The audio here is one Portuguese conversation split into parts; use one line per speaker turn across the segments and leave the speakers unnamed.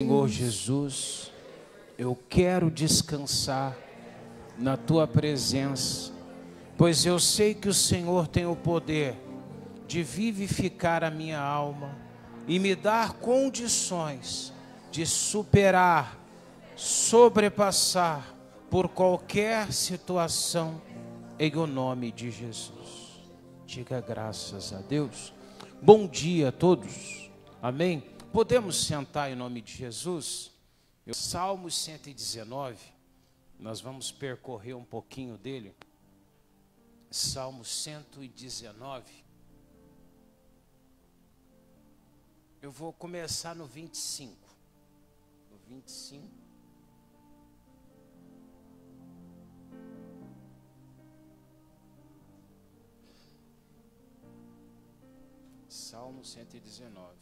Senhor Jesus, eu quero descansar na Tua presença, pois eu sei que o Senhor tem o poder de vivificar a minha alma e me dar condições de superar, sobrepassar por qualquer situação, em o nome de Jesus. Diga graças a Deus. Bom dia a todos, amém? Podemos sentar em nome de Jesus? Salmos 119, nós vamos percorrer um pouquinho dele. Salmos 119. Eu vou começar no 25. No 25. Salmo 119.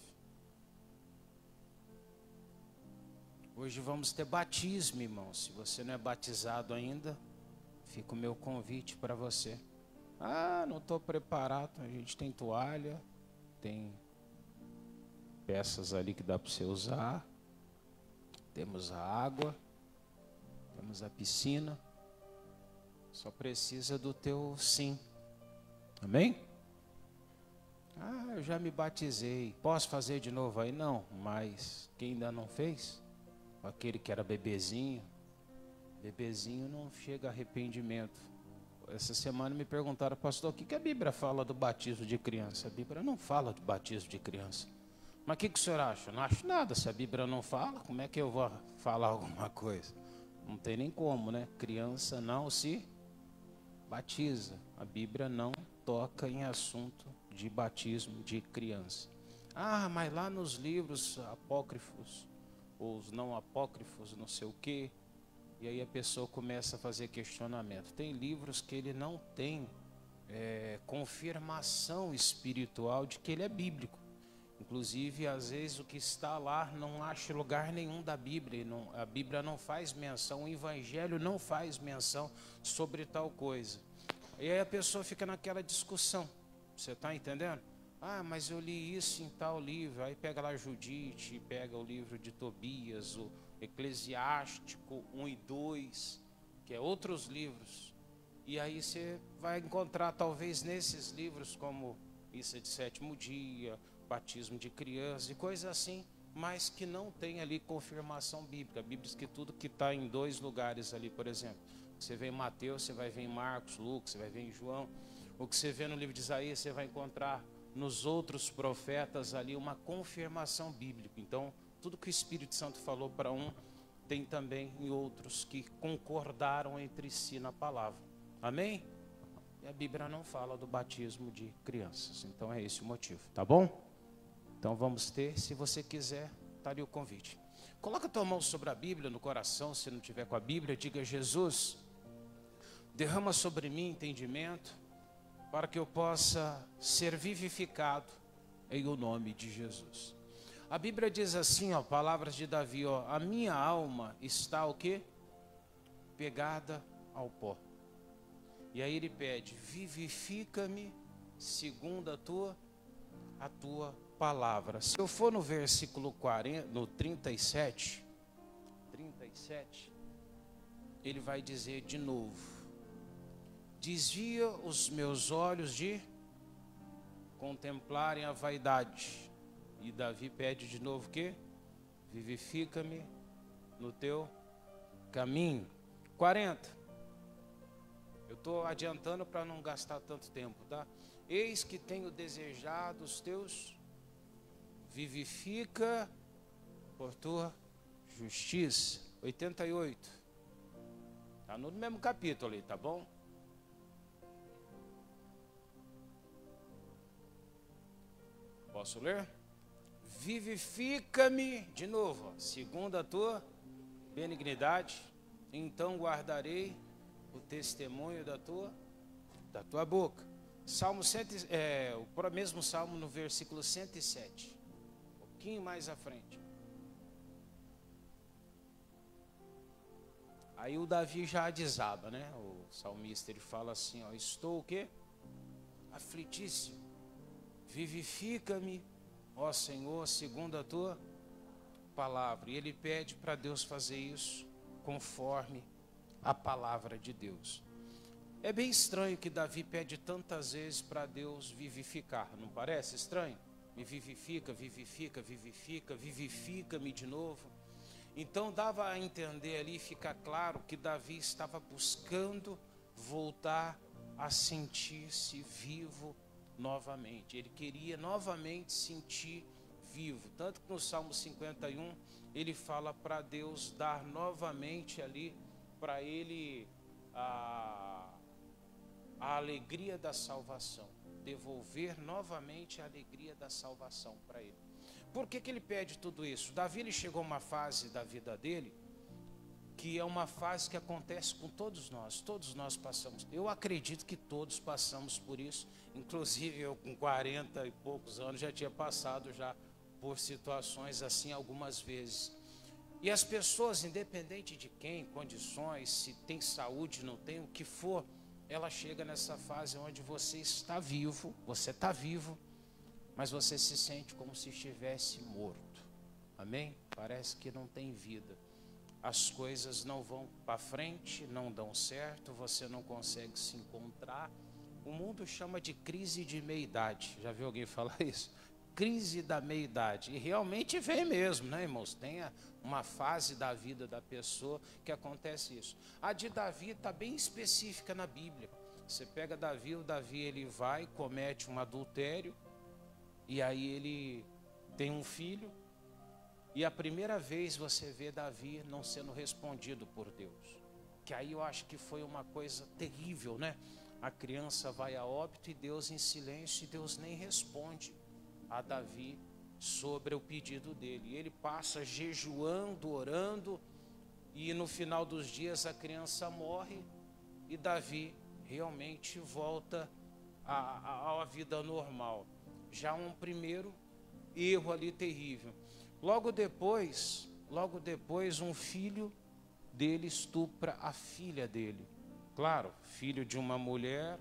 Hoje vamos ter batismo, irmão. Se você não é batizado ainda, fica o meu convite para você. Ah, não estou preparado. A gente tem toalha, tem peças ali que dá para você usar. Temos a água, temos a piscina. Só precisa do teu sim. Amém? Ah, eu já me batizei. Posso fazer de novo aí? Não, mas quem ainda não fez? Aquele que era bebezinho não chega a arrependimento. Essa semana me perguntaram, pastor, o que a Bíblia fala do batismo de criança? A Bíblia não fala de batismo de criança. Mas o que o senhor acha? Não acho nada. Se a Bíblia não fala, como é que eu vou falar alguma coisa? Não tem nem como, né? Criança não se batiza. A Bíblia não toca em assunto de batismo de criança. Ah, mas lá nos livros apócrifos, ou os não apócrifos, não sei o quê. E aí a pessoa começa a fazer questionamento. Tem livros que ele não tem confirmação espiritual de que ele é bíblico. Inclusive, às vezes, o que está lá não acha lugar nenhum da Bíblia. A Bíblia não faz menção, o Evangelho não faz menção sobre tal coisa. E aí a pessoa fica naquela discussão. Você está entendendo? Ah, mas eu li isso em tal livro. Aí pega lá Judite, pega o livro de Tobias, o Eclesiástico 1 e 2, que é outros livros. E aí você vai encontrar talvez nesses livros como missa de sétimo dia, batismo de criança e coisas assim, mas que não tem ali confirmação bíblica. A Bíblia diz que tudo que está em dois lugares ali, por exemplo. Você vê em Mateus, você vai ver em Marcos, Lucas, você vai ver em João. O que você vê no livro de Isaías, você vai encontrar nos outros profetas ali uma confirmação bíblica. Então, tudo que o Espírito Santo falou para um, tem também em outros que concordaram entre si na palavra. Amém? E a Bíblia não fala do batismo de crianças. Então é esse o motivo, tá bom? Então vamos ter, se você quiser, tá ali o convite. Coloca a tua mão sobre a Bíblia no coração, se não tiver com a Bíblia, diga: Jesus, derrama sobre mim entendimento, para que eu possa ser vivificado em o nome de Jesus. A Bíblia diz assim, ó, palavras de Davi, ó, a minha alma está o quê? Pegada ao pó. E aí ele pede, vivifica-me segundo a tua palavra. Se eu for no versículo 40, no 37, ele vai dizer de novo, desvia os meus olhos de contemplarem a vaidade. E Davi pede de novo o quê? Vivifica-me no teu caminho. 40. Eu estou adiantando para não gastar tanto tempo, tá? Eis que tenho desejado os teus, vivifica por tua justiça. 88. Está no mesmo capítulo ali, tá bom? Posso ler? Vivifica-me, de novo, segundo a tua benignidade, então guardarei o testemunho da tua boca. Salmo 100, o mesmo salmo no versículo 107, um pouquinho mais à frente. Aí o Davi já desaba, né? O salmista, ele fala assim, ó, estou o quê? Aflitíssimo. Vivifica-me, ó Senhor, segundo a tua palavra. E ele pede para Deus fazer isso conforme a palavra de Deus. É bem estranho que Davi pede tantas vezes para Deus vivificar, não parece estranho? Me vivifica, vivifica, vivifica, vivifica-me de novo. Então dava a entender ali, fica claro que Davi estava buscando voltar a sentir-se vivo novamente. Ele queria novamente sentir vivo. Tanto que no Salmo 51, ele fala para Deus dar novamente ali para ele a alegria da salvação. Devolver novamente a alegria da salvação para ele. Por que ele pede tudo isso? Davi, ele chegou a uma fase da vida dele, que é uma fase que acontece com todos nós passamos. Eu acredito que todos passamos por isso, inclusive eu com 40 e poucos anos já tinha passado já por situações assim algumas vezes. E as pessoas, independente de quem, condições, se tem saúde, não tem, o que for, ela chega nessa fase onde você está vivo, mas você se sente como se estivesse morto. Amém? Parece que não tem vida. As coisas não vão para frente, não dão certo, você não consegue se encontrar. O mundo chama de crise de meia-idade. Já viu alguém falar isso? Crise da meia-idade. E realmente vem mesmo, né, irmãos? Tem uma fase da vida da pessoa que acontece isso. A de Davi está bem específica na Bíblia. Você pega Davi, o Davi ele vai, comete um adultério, e aí ele tem um filho, e a primeira vez você vê Davi não sendo respondido por Deus. Que aí eu acho que foi uma coisa terrível, né? A criança vai a óbito e Deus em silêncio, e Deus nem responde a Davi sobre o pedido dele. E ele passa jejuando, orando, e no final dos dias a criança morre, e Davi realmente volta à vida normal. Já um primeiro erro ali terrível. Logo depois um filho dele estupra a filha dele. Claro, filho de uma mulher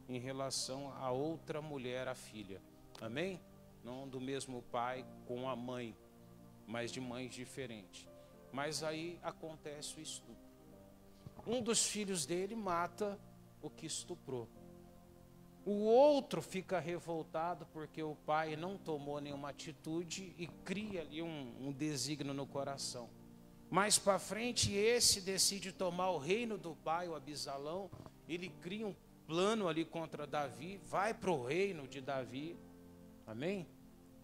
em relação a outra mulher, a filha. Amém? Não do mesmo pai com a mãe, mas de mães diferentes. Mas aí acontece o estupro. Um dos filhos dele mata o que estuprou. O outro fica revoltado porque o pai não tomou nenhuma atitude e cria ali um desígnio no coração. Mais para frente, esse decide tomar o reino do pai, o Abisalão. Ele cria um plano ali contra Davi, vai para o reino de Davi. Amém?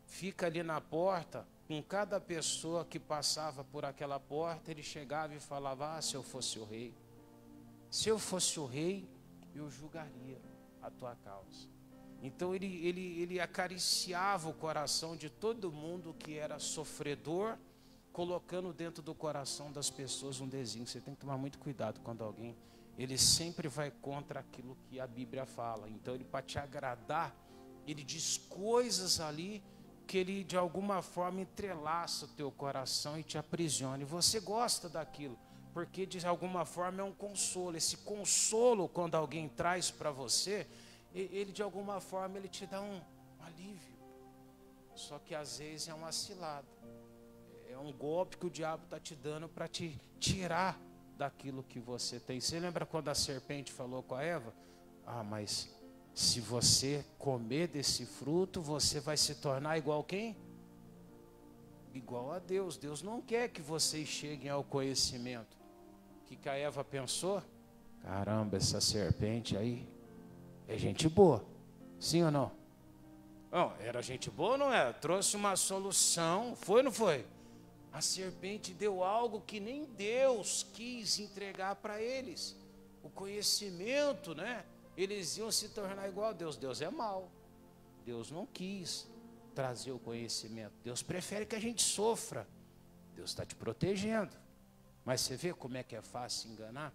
Fica ali na porta, com cada pessoa que passava por aquela porta, ele chegava e falava: se eu fosse o rei, eu julgaria a tua causa. Então ele acariciava o coração de todo mundo que era sofredor, colocando dentro do coração das pessoas um desígnio. Você tem que tomar muito cuidado quando alguém, ele sempre vai contra aquilo que a Bíblia fala. Então ele, para te agradar, ele diz coisas ali que ele de alguma forma entrelaça o teu coração e te aprisiona. E você gosta daquilo, porque de alguma forma é um consolo. Esse consolo, quando alguém traz para você, ele de alguma forma ele te dá um alívio. Só que às vezes é uma cilada, é um golpe que o diabo está te dando para te tirar daquilo que você tem. Você lembra quando a serpente falou com a Eva? Mas se você comer desse fruto, você vai se tornar igual quem? Igual a Deus. Deus não quer que vocês cheguem ao conhecimento. O que a Eva pensou? Caramba, essa serpente aí é gente boa. Sim ou não? Não, era gente boa ou não era? Trouxe uma solução, foi ou não foi? A serpente deu algo que nem Deus quis entregar para eles. O conhecimento, né? Eles iam se tornar igual a Deus. Deus é mau. Deus não quis trazer o conhecimento. Deus prefere que a gente sofra. Deus está te protegendo. Mas você vê como é que é fácil enganar?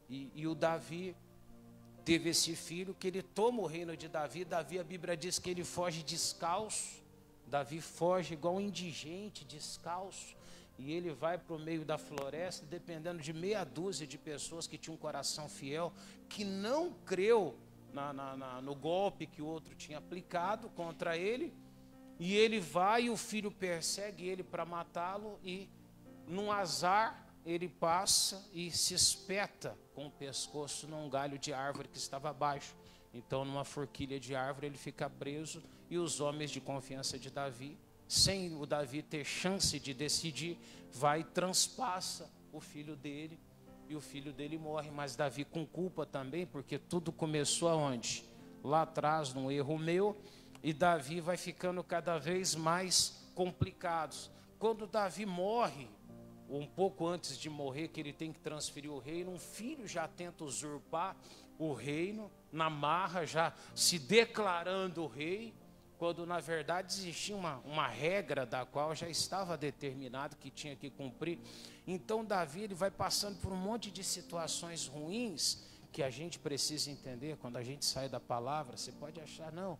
E o Davi teve esse filho que ele toma o reino de Davi. Davi, a Bíblia diz que ele foge descalço. Davi foge igual um indigente, descalço. E ele vai para o meio da floresta, dependendo de meia dúzia de pessoas que tinham um coração fiel, que não creu no golpe que o outro tinha aplicado contra ele. E ele vai e o filho persegue ele para matá-lo e, num azar, ele passa e se espeta com o pescoço num galho de árvore que estava abaixo. Então, numa forquilha de árvore, ele fica preso e os homens de confiança de Davi, sem o Davi ter chance de decidir, vai e transpassa o filho dele e o filho dele morre. Mas Davi com culpa também, porque tudo começou aonde? Lá atrás, num erro meu, e Davi vai ficando cada vez mais complicado. Quando Davi morre, um pouco antes de morrer, que ele tem que transferir o reino, um filho já tenta usurpar o reino, na marra, já se declarando rei, quando na verdade existia uma regra da qual já estava determinado que tinha que cumprir. Então Davi, ele vai passando por um monte de situações ruins, que a gente precisa entender. Quando a gente sai da palavra, você pode achar, não,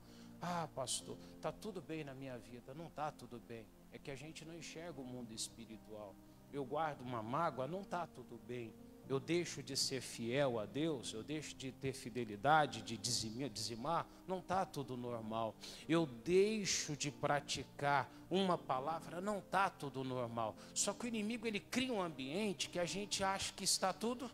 pastor, está tudo bem na minha vida. Não está tudo bem, é que a gente não enxerga o mundo espiritual. Eu guardo uma mágoa, não está tudo bem. Eu deixo de ser fiel a Deus, eu deixo de ter fidelidade, de dizimar, não está tudo normal. Eu deixo de praticar uma palavra, não está tudo normal. Só que o inimigo, ele cria um ambiente que a gente acha que está tudo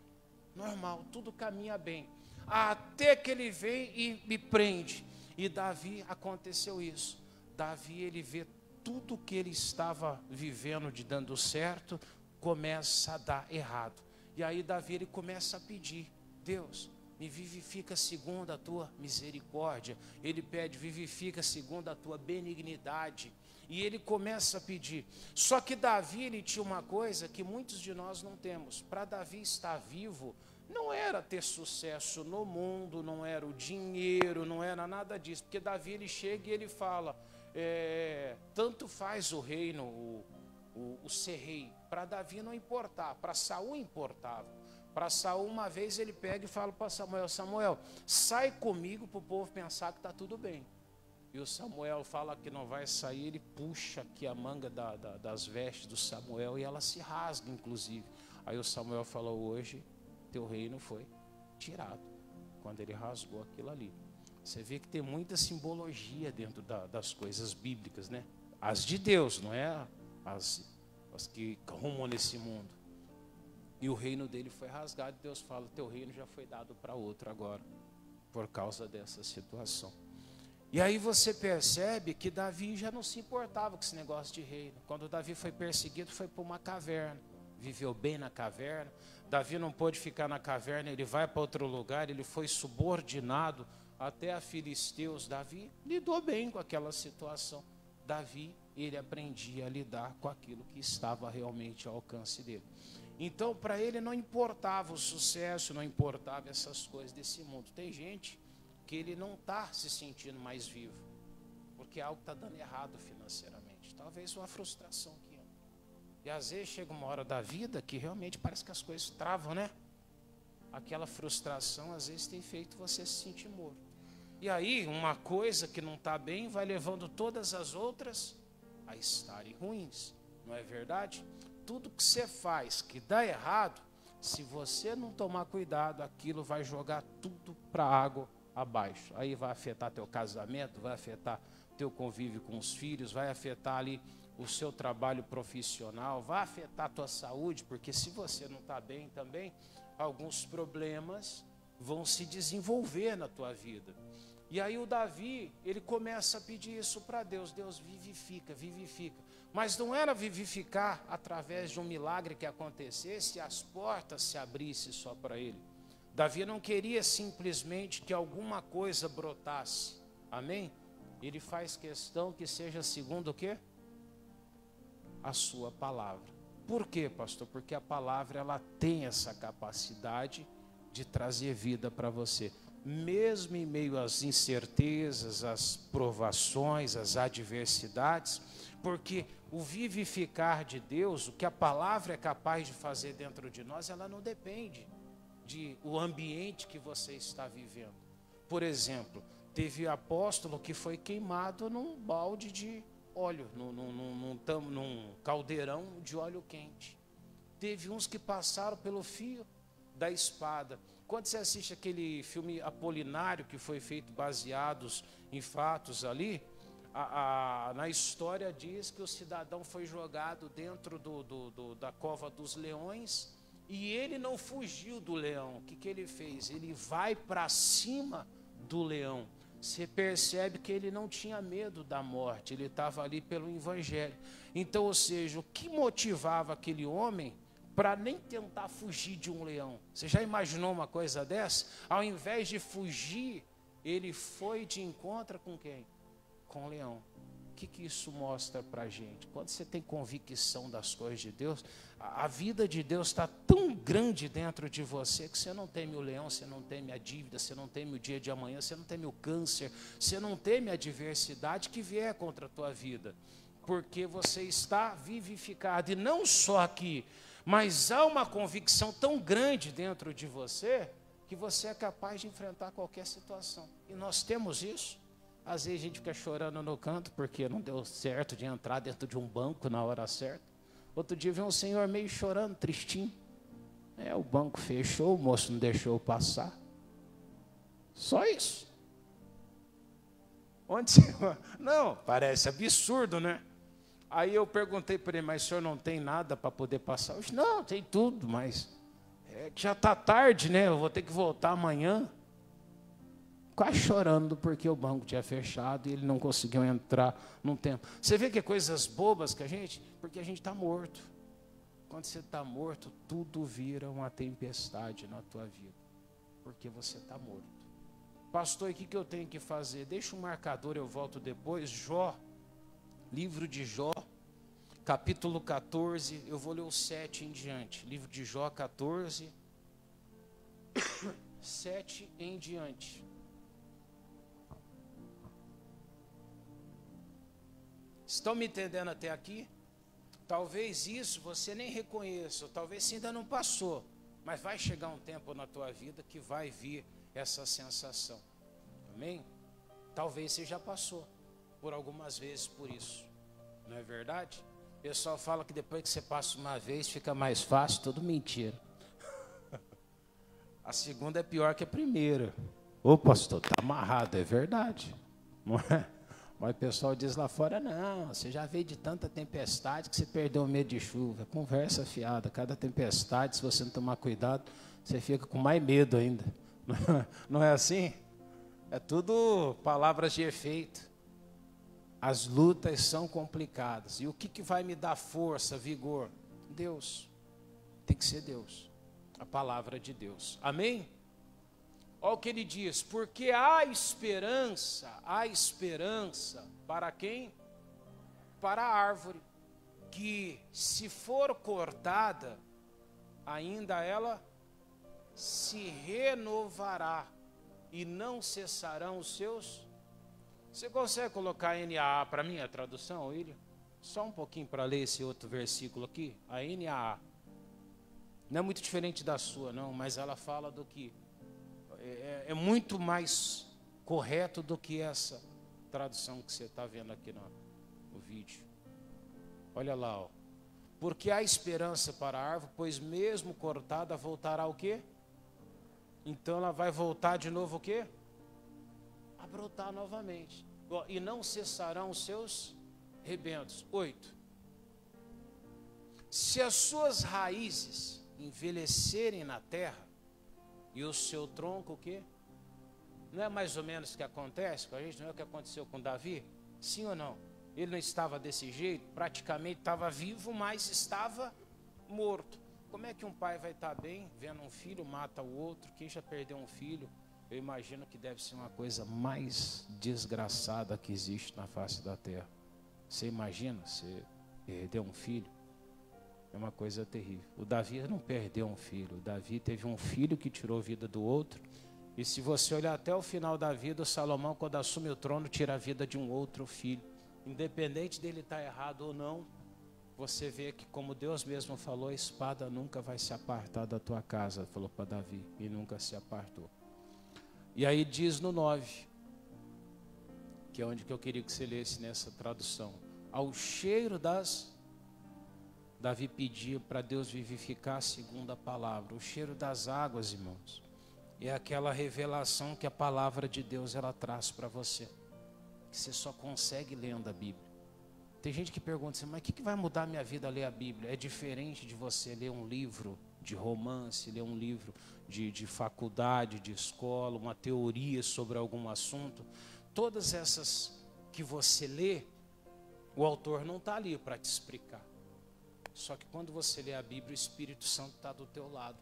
normal, tudo caminha bem. Até que ele vem e me prende. E Davi, aconteceu isso. Davi, ele vê tudo que ele estava vivendo de dando certo, começa a dar errado. E aí Davi, ele começa a pedir, Deus, me vivifica segundo a tua misericórdia. Ele pede, vivifica segundo a tua benignidade. E ele começa a pedir. Só que Davi, ele tinha uma coisa que muitos de nós não temos. Para Davi estar vivo, não era ter sucesso no mundo, não era o dinheiro, não era nada disso. Porque Davi, ele chega e ele fala, tanto faz o reino, o ser rei. Para Davi não importava, para Saul importava. Para Saul, uma vez ele pega e fala para Samuel, Samuel, sai comigo para o povo pensar que está tudo bem. E o Samuel fala que não vai sair, ele puxa aqui a manga das vestes do Samuel e ela se rasga, inclusive. Aí o Samuel falou, hoje teu reino foi tirado, quando ele rasgou aquilo ali. Você vê que tem muita simbologia dentro das coisas bíblicas, né? As de Deus, não é as que rumam nesse mundo. E o reino dele foi rasgado, e Deus fala, teu reino já foi dado para outro agora, por causa dessa situação. E aí você percebe que Davi já não se importava com esse negócio de reino. Quando Davi foi perseguido, foi para uma caverna, viveu bem na caverna. Davi não pôde ficar na caverna, ele vai para outro lugar, ele foi subordinado até a filisteus. Davi lidou bem com aquela situação. Davi, ele aprendia a lidar com aquilo que estava realmente ao alcance dele. Então, para ele não importava o sucesso, não importava essas coisas desse mundo. Tem gente que ele não está se sentindo mais vivo, porque algo está dando errado financeiramente. Talvez uma frustração que entra. E às vezes chega uma hora da vida que realmente parece que as coisas travam, né? Aquela frustração às vezes tem feito você se sentir morto. E aí uma coisa que não está bem vai levando todas as outras a estarem ruins. Não é verdade? Tudo que você faz que dá errado, se você não tomar cuidado, aquilo vai jogar tudo para a água abaixo. Aí vai afetar teu casamento, vai afetar teu convívio com os filhos, vai afetar ali o seu trabalho profissional, vai afetar a tua saúde, porque se você não está bem também, alguns problemas vão se desenvolver na tua vida. E aí o Davi, ele começa a pedir isso para Deus. Deus, vivifica, vivifica. Mas não era vivificar através de um milagre que acontecesse e as portas se abrissem só para ele. Davi não queria simplesmente que alguma coisa brotasse. Amém? Ele faz questão que seja segundo o quê? A sua palavra. Por quê, pastor? Porque a palavra, ela tem essa capacidade de trazer vida para você. Mesmo em meio às incertezas, às provações, às adversidades, porque o vivificar de Deus, o que a palavra é capaz de fazer dentro de nós, ela não depende do ambiente que você está vivendo. Por exemplo, teve apóstolo que foi queimado num balde de óleo, num caldeirão de óleo quente. Teve uns que passaram pelo fio da espada. Quando você assiste aquele filme Apolinário, que foi feito baseados em fatos ali, Na história diz que o cidadão foi jogado dentro da cova dos leões e ele não fugiu do leão. O que ele fez? Ele vai para cima do leão. Você percebe que ele não tinha medo da morte, ele estava ali pelo evangelho. Então, ou seja, o que motivava aquele homem para nem tentar fugir de um leão? Você já imaginou uma coisa dessa? Ao invés de fugir, ele foi de encontro com quem? Com o leão. O que isso mostra para a gente? Quando você tem convicção das coisas de Deus, a vida de Deus está tão grande dentro de você que você não teme o leão, você não teme a dívida, você não teme o dia de amanhã, você não teme o câncer, você não teme a adversidade que vier contra a tua vida, porque você está vivificado. E não só aqui, mas há uma convicção tão grande dentro de você que você é capaz de enfrentar qualquer situação. E nós temos isso. Às vezes a gente fica chorando no canto porque não deu certo de entrar dentro de um banco na hora certa. Outro dia veio um senhor meio chorando, tristinho. O banco fechou, o moço não deixou eu passar. Só isso. Onde você... Não, parece absurdo, né? Aí eu perguntei para ele, mas o senhor não tem nada para poder passar? Eu disse, não, tem tudo, mas já está tarde, né? Eu vou ter que voltar amanhã. Quase chorando porque o banco tinha fechado e ele não conseguiu entrar num tempo. Você vê que é coisas bobas que porque a gente está morto. Quando você está morto, tudo vira uma tempestade na tua vida, porque você está morto. Pastor, o que eu tenho que fazer? Deixa um marcador, eu volto depois. Jó, livro de Jó, capítulo 14, eu vou ler o 7 em diante. Livro de Jó 14, 7 em diante. Estão me entendendo até aqui? Talvez isso você nem reconheça, talvez você ainda não passou, mas vai chegar um tempo na tua vida que vai vir essa sensação. Amém? Talvez você já passou por algumas vezes por isso. Não é verdade? O pessoal fala que depois que você passa uma vez fica mais fácil, tudo mentira. A segunda é pior que a primeira. Ô pastor, está amarrado, é verdade. Não é? Mas o pessoal diz lá fora, não, você já veio de tanta tempestade que você perdeu o medo de chuva. Conversa fiada, cada tempestade, se você não tomar cuidado, você fica com mais medo ainda. Não é assim? É tudo palavras de efeito. As lutas são complicadas. E o que vai me dar força, vigor? Deus. Tem que ser Deus. A palavra de Deus. Amém? Olha o que ele diz, porque há esperança para quem? Para a árvore, que se for cortada, ainda ela se renovará e não cessarão os seus. Você consegue colocar NAA para mim, a tradução, William? Só um pouquinho para ler esse outro versículo aqui, a NAA. Não é muito diferente da sua, não, mas ela fala do que é muito mais correto do que essa tradução que você está vendo aqui no vídeo. Olha lá, ó. Porque há esperança para a árvore, pois mesmo cortada voltará o quê? Então ela vai voltar de novo o quê? A brotar novamente. E não cessarão os seus rebentos. 8. Se as suas raízes envelhecerem na terra, e o seu tronco o quê? Não é mais ou menos o que acontece com a gente? Não é o que aconteceu com Davi? Sim ou não? Ele não estava desse jeito? Praticamente estava vivo, mas estava morto. Como é que um pai vai estar bem, vendo um filho, mata o outro? Quem já perdeu um filho? Eu imagino que deve ser uma coisa mais desgraçada que existe na face da terra. Você imagina você perder um filho? É uma coisa terrível. O Davi não perdeu um filho. O Davi teve um filho que tirou a vida do outro. E se você olhar até o final da vida, o Salomão, quando assume o trono, tira a vida de um outro filho. Independente dele estar errado ou não, você vê que, como Deus mesmo falou, a espada nunca vai se apartar da tua casa, falou para Davi, e nunca se apartou. E aí diz no 9, que é onde que eu queria que você lesse nessa tradução. Ao cheiro das... Davi pedia para Deus vivificar a segunda palavra. O cheiro das águas, irmãos, é aquela revelação que a palavra de Deus ela traz para você. que você só consegue lendo a Bíblia. Tem gente que pergunta assim, mas o que vai mudar a minha vida ler a Bíblia? É diferente de você ler um livro de romance, ler um livro de faculdade, de escola, uma teoria sobre algum assunto. Todas essas que você lê, o autor não está ali para te explicar. Só que quando você lê a Bíblia, o Espírito Santo está do teu lado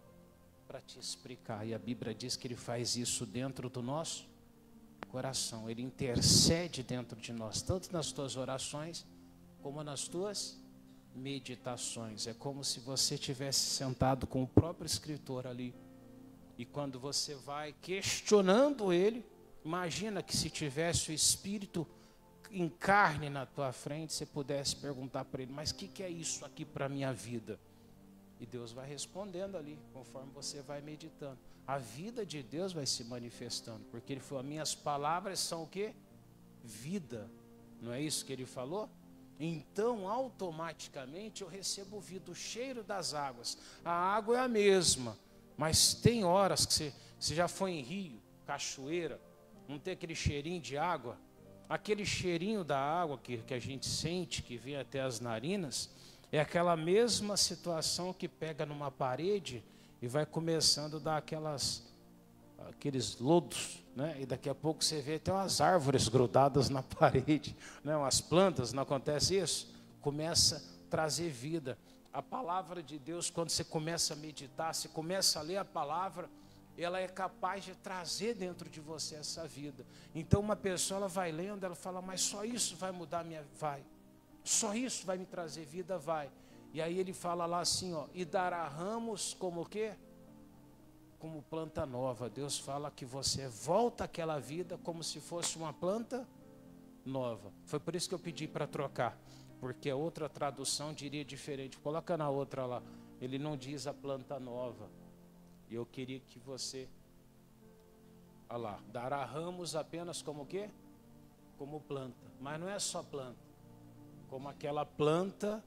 para te explicar. E a Bíblia diz que ele faz isso dentro do nosso coração. Ele intercede dentro de nós, tanto nas tuas orações, como nas tuas meditações. É como se você tivesse sentado com o próprio escritor ali. E quando você vai questionando ele, imagina que se tivesse o Espírito em carne na tua frente, você pudesse perguntar para ele, mas o que é isso aqui para a minha vida? E Deus vai respondendo ali, conforme você vai meditando. A vida de Deus vai se manifestando, porque ele falou, minhas palavras são o quê? Vida. Não é isso que ele falou? Então, automaticamente, eu recebo vida, o cheiro das águas. A água é a mesma, mas tem horas que você já foi em rio, cachoeira, não tem aquele cheirinho de água? Aquele cheirinho da água que a gente sente, que vem até as narinas, é aquela mesma situação que pega numa parede e vai começando a dar aqueles lodos, né? E daqui a pouco você vê até umas árvores grudadas na parede, né? Umas plantas, não acontece isso? Começa a trazer vida. A palavra de Deus, quando você começa a meditar, você começa a ler a palavra, ela é capaz de trazer dentro de você essa vida. Então uma pessoa, ela vai lendo, ela fala, mas só isso vai mudar a minha vida? Vai. Só isso vai me trazer vida? Vai. E aí ele fala lá assim, ó, e dará ramos como o quê? Como planta nova. Deus fala que você volta àquela vida como se fosse uma planta nova. Foi por isso que eu pedi para trocar, porque a outra tradução diria diferente. Coloca na outra lá. Ele não diz a planta nova. E eu queria que você, olha lá, dará ramos apenas como o quê? Como planta. Mas não é só planta, como aquela planta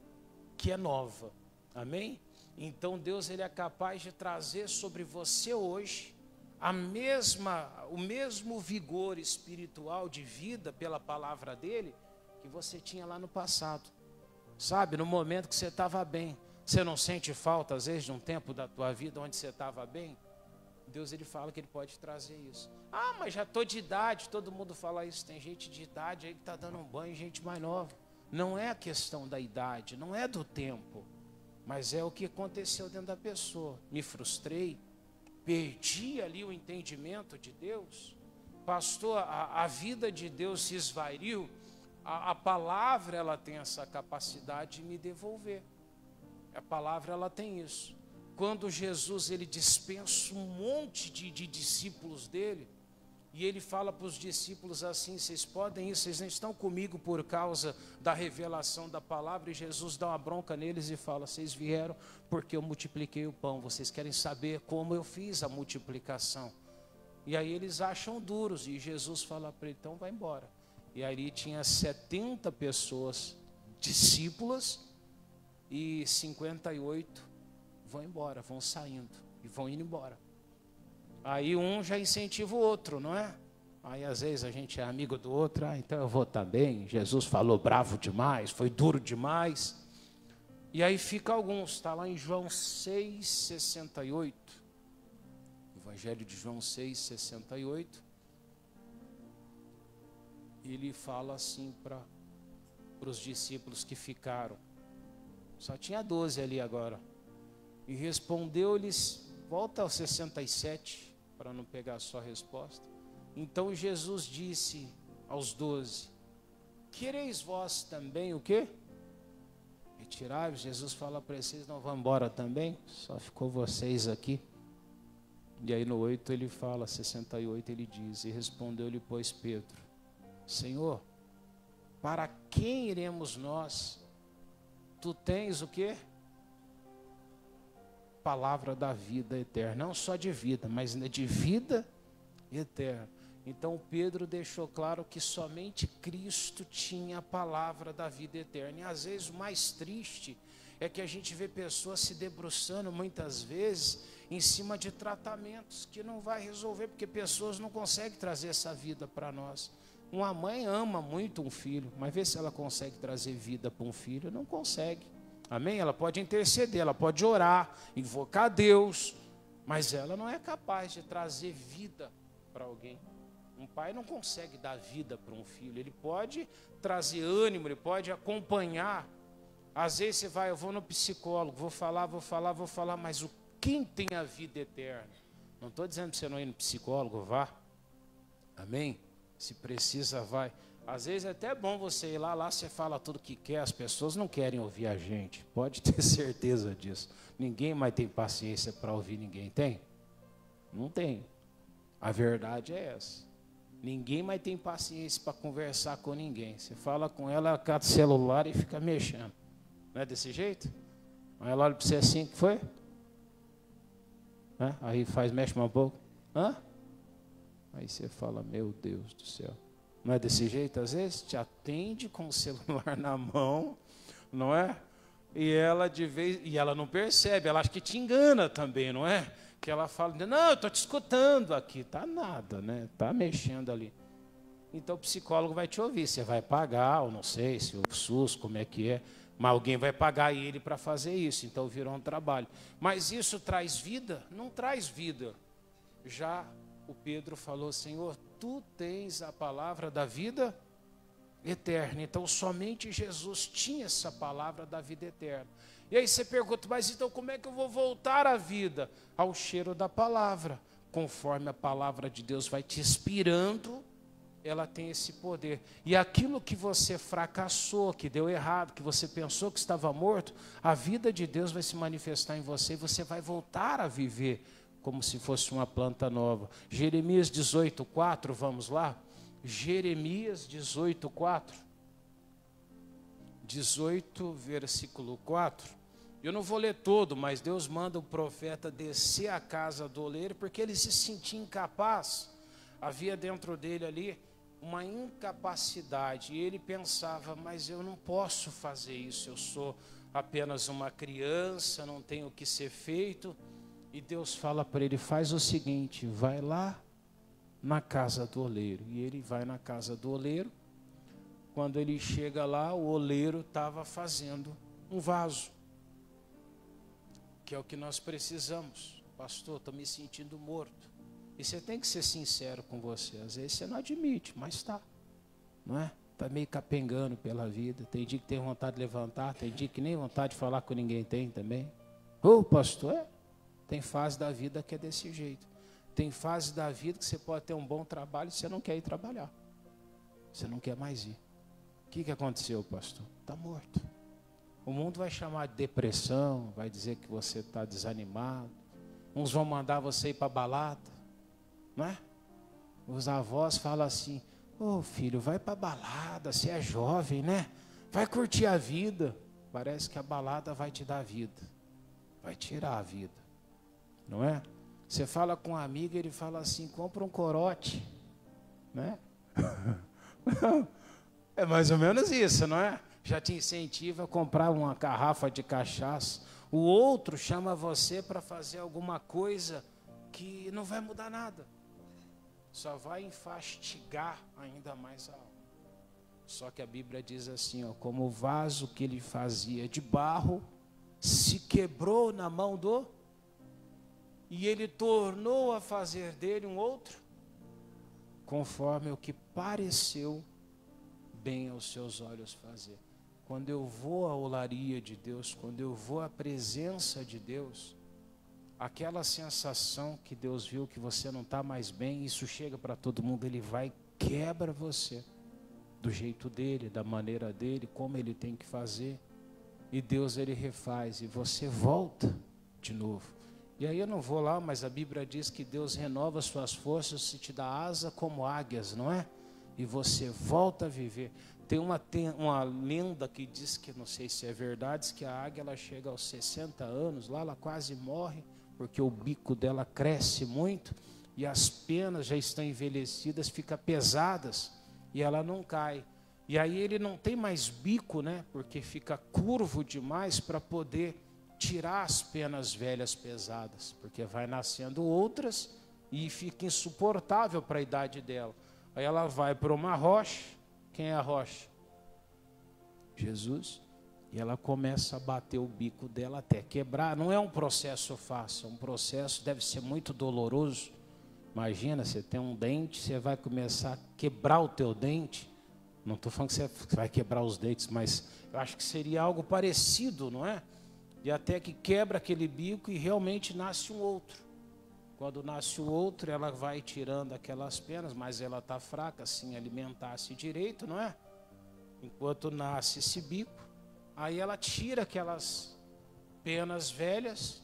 que é nova. Amém? Então Deus, ele é capaz de trazer sobre você hoje o mesmo vigor espiritual de vida pela palavra dele que você tinha lá no passado. Sabe, no momento que você estava bem. Você não sente falta, às vezes, de um tempo da tua vida onde você estava bem? Deus, ele fala que ele pode trazer isso. Ah, mas já estou de idade, todo mundo fala isso. Tem gente de idade aí que está dando um banho, gente mais nova. Não é a questão da idade, não é do tempo, mas é o que aconteceu dentro da pessoa. Me frustrei, perdi ali o entendimento de Deus. Pastor, a vida de Deus se esvaiu. A palavra, ela tem essa capacidade de me devolver. A palavra, ela tem isso. Quando Jesus, ele dispensa um monte de discípulos dele, e ele fala para os discípulos assim, vocês podem ir, vocês não estão comigo por causa da revelação da palavra, e Jesus dá uma bronca neles e fala, vocês vieram porque eu multipliquei o pão, vocês querem saber como eu fiz a multiplicação. E aí eles acham duros, e Jesus fala para ele, então vai embora. E aí tinha 70 pessoas, discípulas, e 58 vão embora, vão saindo e vão indo embora. Aí um já incentiva o outro, não é? Aí às vezes a gente é amigo do outro, então eu vou também, Jesus falou bravo demais, foi duro demais. E aí fica alguns, está lá em João 6,68, Evangelho de João 6,68, ele fala assim para os discípulos que ficaram. Só tinha 12 ali agora. E respondeu-lhes, volta ao 67, para não pegar só a resposta. Então Jesus disse aos 12, quereis vós também o quê? Retirai-vos. Jesus fala para vocês, não vão embora também? Só ficou vocês aqui. E aí no 8 ele fala, 68 ele diz, e respondeu-lhe pois Pedro, Senhor, para quem iremos nós? Tu tens o quê? Palavra da vida eterna. Não só de vida, mas de vida eterna. Então Pedro deixou claro que somente Cristo tinha a palavra da vida eterna. E às vezes o mais triste é que a gente vê pessoas se debruçando muitas vezes em cima de tratamentos que não vai resolver, porque pessoas não conseguem trazer essa vida para nós. Uma mãe ama muito um filho, mas vê se ela consegue trazer vida para um filho. Não consegue. Amém? Ela pode interceder, ela pode orar, invocar a Deus, mas ela não é capaz de trazer vida para alguém. Um pai não consegue dar vida para um filho. Ele pode trazer ânimo, ele pode acompanhar. Às vezes você vai, eu vou no psicólogo, vou falar, mas quem tem a vida eterna? Não estou dizendo para você não ir no psicólogo, vá. Amém? Se precisa, vai. Às vezes é até bom você ir lá você fala tudo o que quer, as pessoas não querem ouvir a gente. Pode ter certeza disso. Ninguém mais tem paciência para ouvir ninguém, tem? Não tem. A verdade é essa. Ninguém mais tem paciência para conversar com ninguém. Você fala com ela, ela cata o celular e fica mexendo. Não é desse jeito? Aí ela olha para você assim, que foi? Aí mexe um pouco. Aí você fala, meu Deus do céu. Não é desse jeito? Às vezes te atende com o celular na mão, não é? E ela não percebe, ela acha que te engana também, não é? Que ela fala, não, eu estou te escutando aqui. Tá nada, né? Tá mexendo ali. Então o psicólogo vai te ouvir. Você vai pagar, ou não sei se o SUS, como é que é, mas alguém vai pagar ele para fazer isso. Então virou um trabalho. Mas isso traz vida? Não traz vida. Já o Pedro falou, Senhor, tu tens a palavra da vida eterna. Então somente Jesus tinha essa palavra da vida eterna. E aí você pergunta, mas então como é que eu vou voltar à vida? Ao cheiro da palavra. Conforme a palavra de Deus vai te inspirando, ela tem esse poder. E aquilo que você fracassou, que deu errado, que você pensou que estava morto, a vida de Deus vai se manifestar em você e você vai voltar a viver como se fosse uma planta nova. Jeremias 18:4, vamos lá? Jeremias 18:4. 18, versículo 4. Eu não vou ler todo, mas Deus manda o profeta descer à casa do oleiro, porque ele se sentia incapaz. Havia dentro dele ali uma incapacidade. E ele pensava, mas eu não posso fazer isso. Eu sou apenas uma criança, não tenho o que ser feito. E Deus fala para ele, faz o seguinte, vai lá na casa do oleiro. E ele vai na casa do oleiro. Quando ele chega lá, o oleiro estava fazendo um vaso. Que é o que nós precisamos. Pastor, estou me sentindo morto. E você tem que ser sincero com você. Às vezes você não admite, mas está. Não é? Está meio capengando pela vida. Tem dia que tem vontade de levantar, tem dia que nem vontade de falar com ninguém tem também. Pastor, tem fase da vida que é desse jeito. Tem fase da vida que você pode ter um bom trabalho e você não quer ir trabalhar. Você não quer mais ir. O que aconteceu, pastor? Está morto. O mundo vai chamar de depressão, vai dizer que você está desanimado. Uns vão mandar você ir para a balada, não é? Os avós falam assim, filho, vai para a balada, você é jovem, né? Vai curtir a vida. Parece que a balada vai te dar vida, vai tirar a vida, não é? Você fala com um amigo, ele fala assim, compra um corote, né? É mais ou menos isso, não é? Já te incentiva a comprar uma garrafa de cachaça. O outro chama você para fazer alguma coisa que não vai mudar nada. Só vai enfastigar ainda mais a alma. Só que a Bíblia diz assim, como o vaso que ele fazia de barro se quebrou na mão e ele tornou a fazer dele um outro, conforme o que pareceu bem aos seus olhos fazer. Quando eu vou à olaria de Deus, quando eu vou à presença de Deus, aquela sensação que Deus viu que você não está mais bem, isso chega para todo mundo, ele vai e quebra você, do jeito dele, da maneira dele, como ele tem que fazer, e Deus ele refaz, e você volta de novo. E aí eu não vou lá, mas a Bíblia diz que Deus renova suas forças, se te dá asa como águias, não é? E você volta a viver. Tem uma lenda que diz que, não sei se é verdade, diz que a águia ela chega aos 60 anos, lá ela quase morre, porque o bico dela cresce muito, e as penas já estão envelhecidas, ficam pesadas, e ela não cai. E aí ele não tem mais bico, né? Porque fica curvo demais para poder tirar as penas velhas pesadas, porque vai nascendo outras e fica insuportável para a idade dela. Aí ela vai para uma rocha. Quem é a rocha? Jesus. E ela começa a bater o bico dela até quebrar. Não é um processo fácil, é um processo, deve ser muito doloroso. Imagina, você tem um dente, você vai começar a quebrar o teu dente. Não estou falando que você vai quebrar os dentes, mas eu acho que seria algo parecido, não é? E até que quebra aquele bico e realmente nasce um outro. Quando nasce o outro, ela vai tirando aquelas penas, mas ela está fraca, assim, alimentar-se direito, não é? Enquanto nasce esse bico, aí ela tira aquelas penas velhas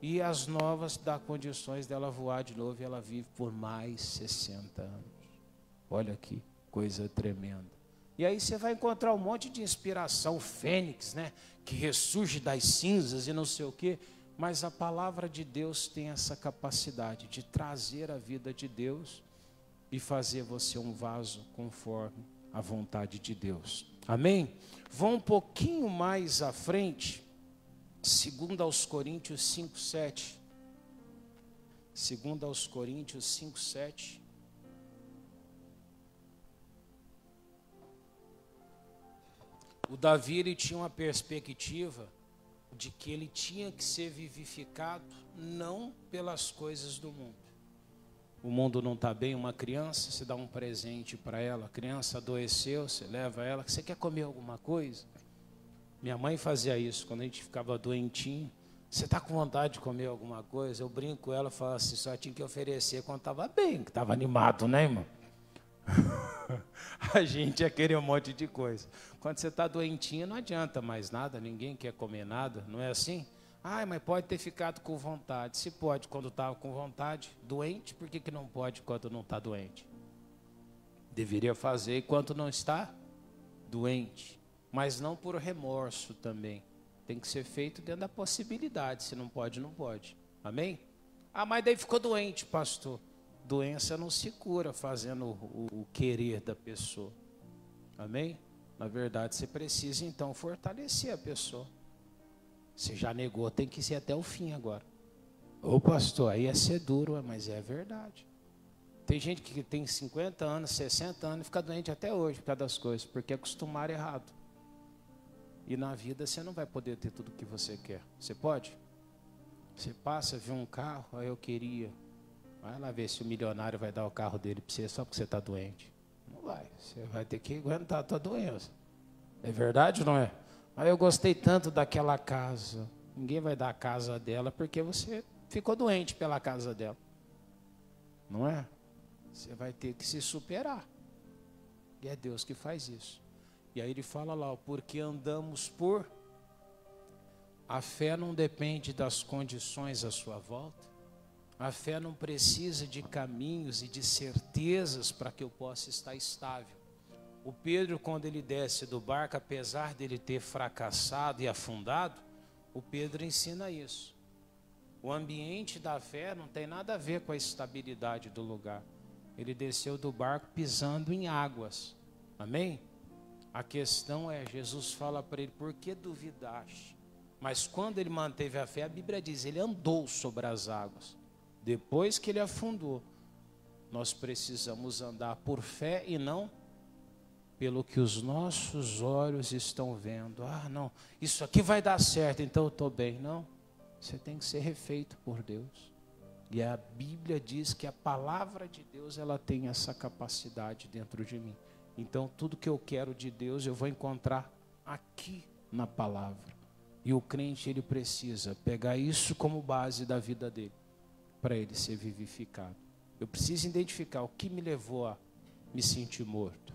e as novas dá condições dela voar de novo e ela vive por mais 60 anos. Olha que coisa tremenda. E aí você vai encontrar um monte de inspiração, fênix, né? Que ressurge das cinzas e não sei o quê. Mas a palavra de Deus tem essa capacidade de trazer a vida de Deus e fazer você um vaso conforme a vontade de Deus. Amém? Vão um pouquinho mais à frente, 2 Coríntios 5:7. 2 Coríntios 5:7. O Davi, ele tinha uma perspectiva de que ele tinha que ser vivificado não pelas coisas do mundo. O mundo não está bem, uma criança, você dá um presente para ela, a criança adoeceu, você leva ela, você quer comer alguma coisa? Minha mãe fazia isso, quando a gente ficava doentinho, você está com vontade de comer alguma coisa? Eu brinco com ela e falo assim, só tinha que oferecer quando estava bem, que estava animado, né, irmão? A gente ia querer um monte de coisa. Quando você está doentinho, não adianta mais nada, ninguém quer comer nada, não é assim? Ah, mas pode ter ficado com vontade. Se pode quando estava com vontade, doente, por que não pode quando não está doente? Deveria fazer enquanto não está doente, mas não por remorso também. Tem que ser feito dentro da possibilidade, se não pode, não pode. Amém? Ah, mas daí ficou doente, pastor. Doença não se cura fazendo o querer da pessoa. Amém? Na verdade, você precisa então fortalecer a pessoa. Você já negou, tem que ser até o fim agora. Ô pastor, aí é ser duro, mas é verdade. Tem gente que tem 50 anos, 60 anos e fica doente até hoje por causa das coisas, porque acostumaram errado. E na vida você não vai poder ter tudo o que você quer. Você pode? Você passa, vê um carro, aí eu queria. Vai lá ver se o milionário vai dar o carro dele para você só porque você está doente. Não vai. Você vai ter que aguentar a tua doença. É verdade ou não é? Aí eu gostei tanto daquela casa. Ninguém vai dar a casa dela porque você ficou doente pela casa dela. Não é? Você vai ter que se superar. E é Deus que faz isso. E aí ele fala lá, porque andamos por... A fé não depende das condições à sua volta. A fé não precisa de caminhos e de certezas para que eu possa estar estável. O Pedro, quando ele desce do barco, apesar dele ter fracassado e afundado, o Pedro ensina isso. O ambiente da fé não tem nada a ver com a estabilidade do lugar. Ele desceu do barco pisando em águas. Amém? A questão é, Jesus fala para ele, por que duvidaste? Mas quando ele manteve a fé, a Bíblia diz, ele andou sobre as águas. Depois que ele afundou, nós precisamos andar por fé e não pelo que os nossos olhos estão vendo. Ah, não, isso aqui vai dar certo, então eu estou bem. Não, você tem que ser refeito por Deus. E a Bíblia diz que a palavra de Deus, ela tem essa capacidade dentro de mim. Então, tudo que eu quero de Deus, eu vou encontrar aqui na palavra. E o crente, ele precisa pegar isso como base da vida dele, para ele ser vivificado. Eu preciso identificar o que me levou a me sentir morto.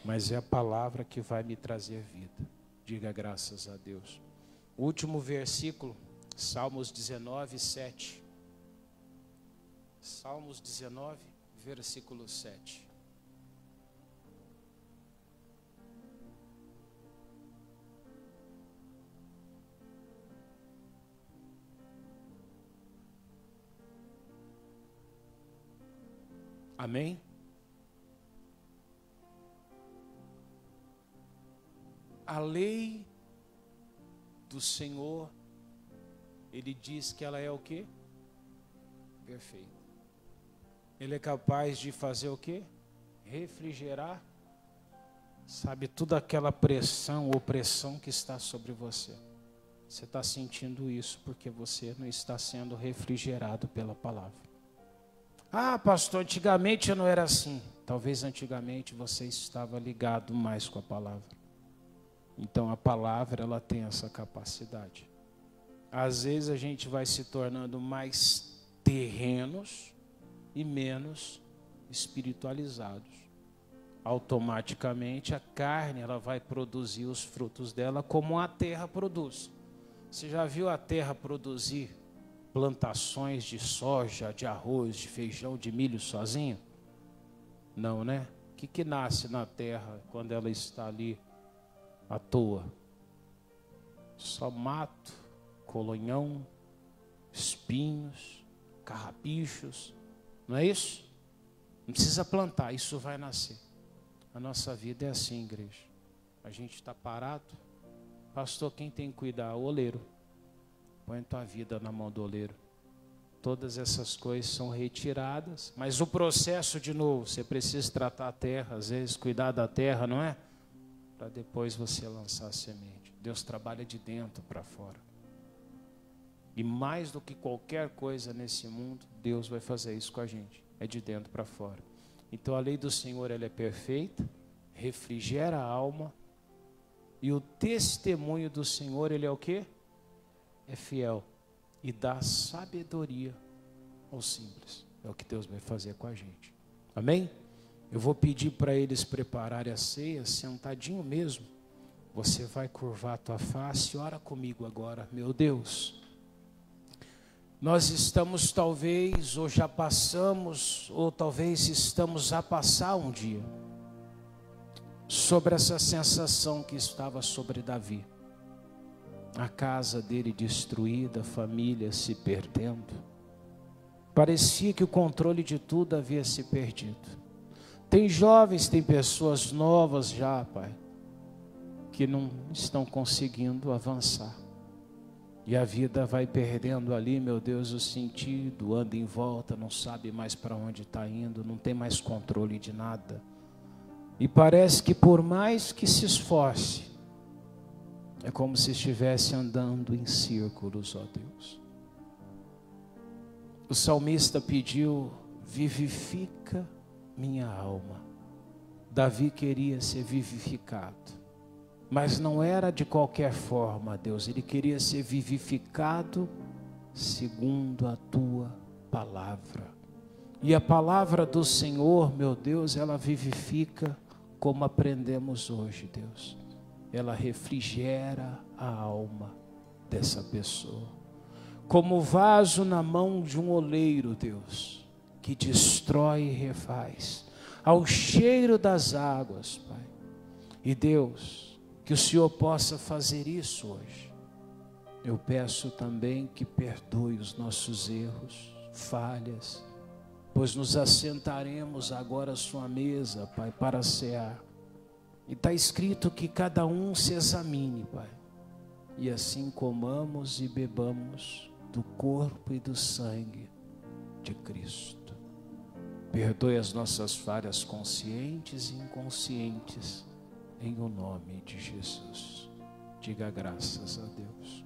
Mas é a palavra que vai me trazer vida. Diga graças a Deus. O último versículo, Salmos 19, 7. Salmos 19, versículo 7. Amém? A lei do Senhor, ele diz que ela é o quê? Perfeita. Ele é capaz de fazer o quê? Refrigerar, sabe, toda aquela pressão, opressão que está sobre você. Você está sentindo isso porque você não está sendo refrigerado pela palavra. Ah, pastor, antigamente eu não era assim. Talvez antigamente você estava ligado mais com a palavra. Então a palavra, ela tem essa capacidade. Às vezes a gente vai se tornando mais terrenos e menos espiritualizados. Automaticamente a carne, ela vai produzir os frutos dela como a terra produz. Você já viu a terra produzir plantações de soja, de arroz, de feijão, de milho sozinho? Não, né? O que nasce na terra quando ela está ali à toa? Só mato, colonhão, espinhos, carrapichos. Não é isso? Não precisa plantar, isso vai nascer. A nossa vida é assim, igreja. A gente está parado. Pastor, quem tem que cuidar? O oleiro. Põe tua vida na mão do oleiro. Todas essas coisas são retiradas. Mas o processo, de novo, você precisa tratar a terra, às vezes cuidar da terra, não é? Para depois você lançar a semente. Deus trabalha de dentro para fora. E mais do que qualquer coisa nesse mundo, Deus vai fazer isso com a gente. É de dentro para fora. Então a lei do Senhor, ela é perfeita, refrigera a alma. E o testemunho do Senhor, ele é o quê? É fiel. E dá sabedoria aos simples. É o que Deus vai fazer com a gente. Amém? Eu vou pedir para eles prepararem a ceia, sentadinho mesmo. Você vai curvar a tua face e ora comigo agora. Meu Deus, nós estamos talvez, ou já passamos, ou talvez estamos a passar um dia sobre essa sensação que estava sobre Davi. A casa dele destruída, a família se perdendo. Parecia que o controle de tudo havia se perdido. Tem jovens, tem pessoas novas já, Pai, que não estão conseguindo avançar. E a vida vai perdendo ali, meu Deus, o sentido, anda em volta, não sabe mais para onde está indo, não tem mais controle de nada. E parece que por mais que se esforce, é como se estivesse andando em círculos, ó Deus. O salmista pediu, vivifica minha alma. Davi queria ser vivificado, mas não era de qualquer forma, Deus. Ele queria ser vivificado segundo a tua palavra. E a palavra do Senhor, meu Deus, ela vivifica como aprendemos hoje, Deus. Ela refrigera a alma dessa pessoa. Como vaso na mão de um oleiro, Deus, que destrói e refaz. Ao cheiro das águas, Pai. E Deus, que o Senhor possa fazer isso hoje. Eu peço também que perdoe os nossos erros, falhas, pois nos assentaremos agora à sua mesa, Pai, para cear. E está escrito que cada um se examine, Pai, e assim comamos e bebamos do corpo e do sangue de Cristo. Perdoe as nossas falhas conscientes e inconscientes, em o nome de Jesus. Diga graças a Deus.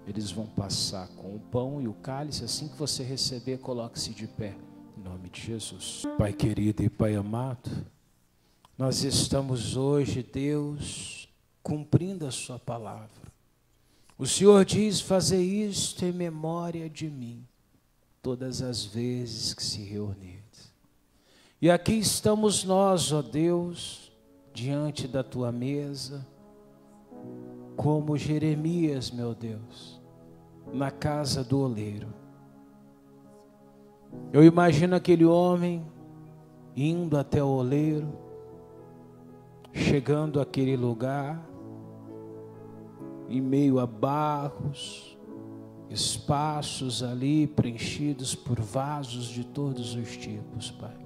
Eles vão passar com o pão e o cálice. Assim que você receber, coloque-se de pé, em nome de Jesus. Pai querido e Pai amado, nós estamos hoje, Deus, cumprindo a sua palavra. O Senhor diz, fazer isto em memória de mim, todas as vezes que se reunirdes. E aqui estamos nós, ó Deus, diante da tua mesa, como Jeremias, meu Deus, na casa do oleiro. Eu imagino aquele homem indo até o oleiro, chegando àquele lugar, em meio a barros, espaços ali preenchidos por vasos de todos os tipos, Pai.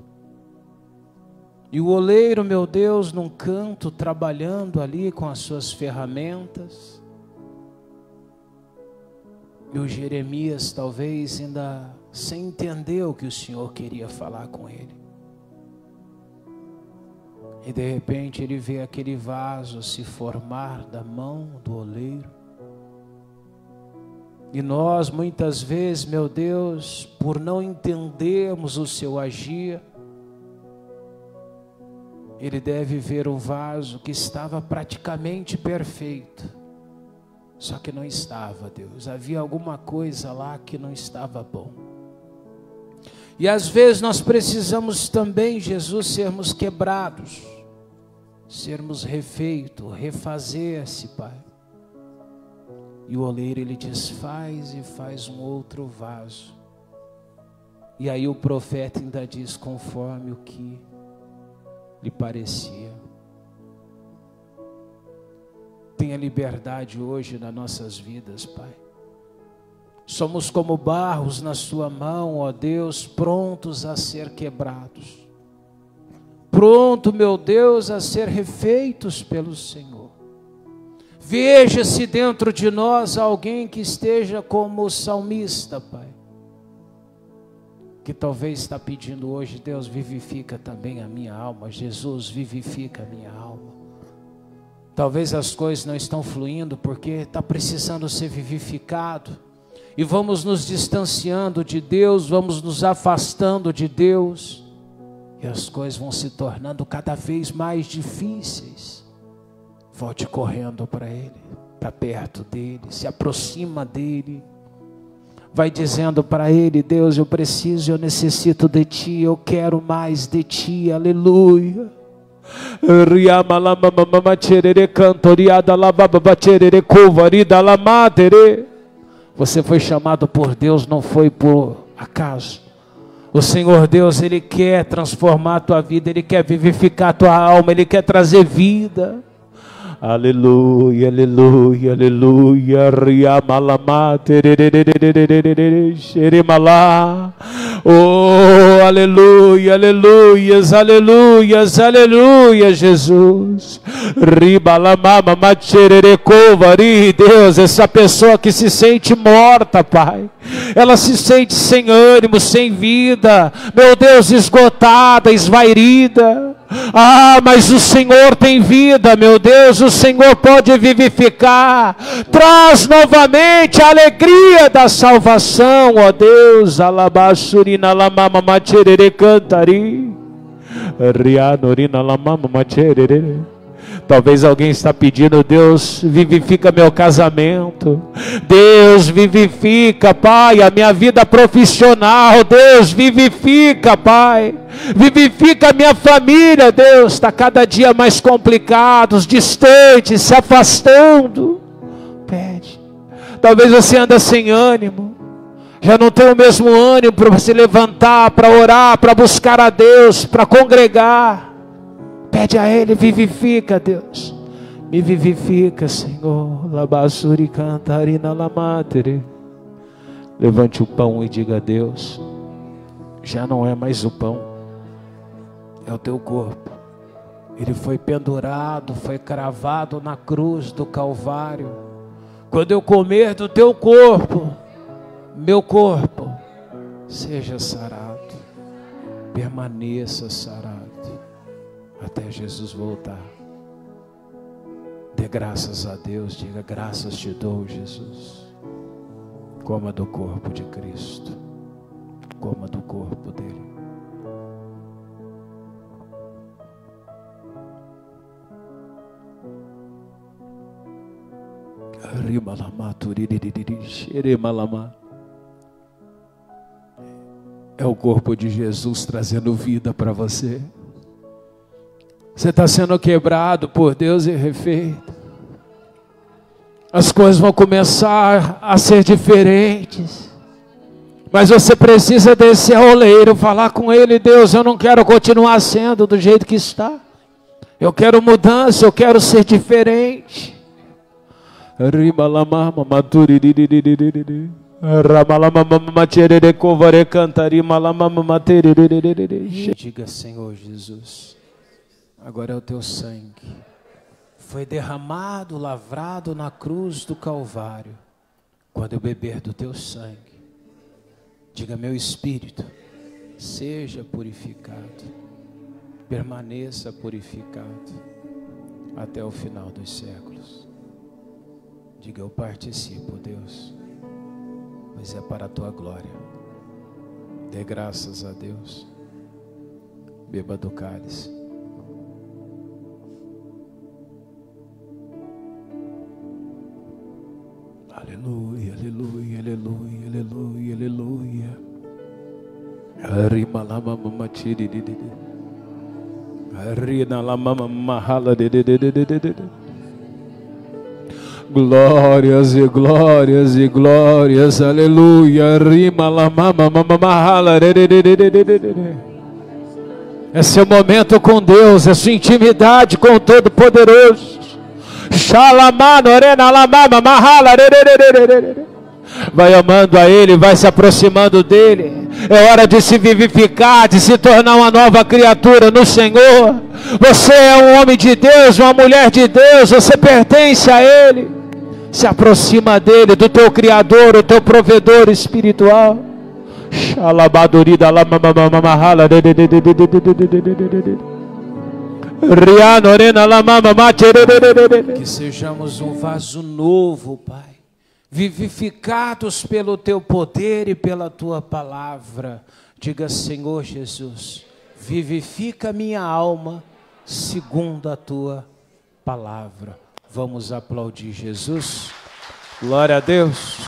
E o oleiro, meu Deus, num canto, trabalhando ali com as suas ferramentas. E o Jeremias talvez ainda sem entender o que o Senhor queria falar com ele. E de repente ele vê aquele vaso se formar da mão do oleiro. E nós muitas vezes, meu Deus, por não entendermos o seu agir, ele deve ver o vaso que estava praticamente perfeito. Só que não estava, Deus. Havia alguma coisa lá que não estava bom. E às vezes nós precisamos também, Jesus, sermos quebrados, sermos refeitos, refazer-se, Pai. E o oleiro, ele desfaz e faz um outro vaso. E aí o profeta ainda diz, conforme o que lhe parecia. Tenha liberdade hoje nas nossas vidas, Pai. Somos como barros na sua mão, ó Deus, prontos a ser quebrados. Pronto, meu Deus, a ser refeitos pelo Senhor. Veja se dentro de nós alguém que esteja como o salmista, Pai. Que talvez está pedindo hoje, Deus, vivifica também a minha alma. Jesus, vivifica a minha alma. Talvez as coisas não estão fluindo porque está precisando ser vivificado. E vamos nos distanciando de Deus, vamos nos afastando de Deus. E as coisas vão se tornando cada vez mais difíceis. Volte correndo para Ele, para perto dEle, se aproxima dEle. Vai dizendo para Ele, Deus, eu preciso, eu necessito de Ti, eu quero mais de Ti, aleluia. Você foi chamado por Deus, não foi por acaso. O Senhor Deus, Ele quer transformar a tua vida, Ele quer vivificar a tua alma, Ele quer trazer vida. Aleluia, aleluia, aleluia. Oh, aleluia, aleluias, aleluias, aleluia, Jesus. Deus, essa pessoa que se sente morta, Pai, ela se sente sem ânimo, sem vida, meu Deus, esgotada, esvairida. Ah, mas o Senhor tem vida, meu Deus, o Senhor pode vivificar, traz novamente a alegria da salvação, ó Deus. Alabasurina lamama macherere cantari, rianorina lamama macherere. Talvez alguém está pedindo, Deus, vivifica meu casamento. Deus, vivifica, Pai, a minha vida profissional. Deus, vivifica, Pai. Vivifica a minha família, Deus. Está cada dia mais complicados, distantes, se afastando. Pede. Talvez você anda sem ânimo. Já não tem o mesmo ânimo para se levantar, para orar, para buscar a Deus, para congregar. Pede a Ele, vivifica, Deus. Me vivifica, Senhor. Labasuri cantarina lamatere. Levante o pão e diga a Deus, já não é mais o pão, é o teu corpo. Ele foi pendurado, foi cravado na cruz do Calvário. Quando eu comer do teu corpo, meu corpo seja sarado, permaneça sarado até Jesus voltar. Dê graças a Deus, diga graças te dou, Jesus. Coma do corpo de Cristo, coma do corpo dele. É o corpo de Jesus trazendo vida para você. Você está sendo quebrado por Deus e refeito. As coisas vão começar a ser diferentes. Mas você precisa desse oleiro, falar com ele, Deus, eu não quero continuar sendo do jeito que está. Eu quero mudança, eu quero ser diferente. Diga, Senhor Jesus, agora é o teu sangue. Foi derramado, lavrado na cruz do Calvário. Quando eu beber do teu sangue, diga, meu espírito, seja purificado. permaneça purificado até o final dos séculos. Diga: eu participo, Deus, mas é para a tua glória. Dê graças a Deus. Beba do cálice. Aleluia, aleluia, aleluia, aleluia, aleluia. Arima lama mama tiri de de. Arina lama mama hala de de de de de de. Glórias e glórias e glórias, aleluia. Rima lama mama hala de de de de de de. É seu momento com Deus, é sua intimidade com o Todo-Poderoso. Vai amando a Ele, vai se aproximando dEle. É hora de se vivificar, de se tornar uma nova criatura no Senhor. Você é um homem de Deus, uma mulher de Deus, você pertence a Ele. Se aproxima dEle, do teu Criador, o teu provedor espiritual. Que sejamos um vaso novo, Pai, vivificados pelo teu poder e pela tua palavra. Diga: Senhor Jesus, vivifica minha alma segundo a tua palavra. Vamos aplaudir Jesus. Glória a Deus.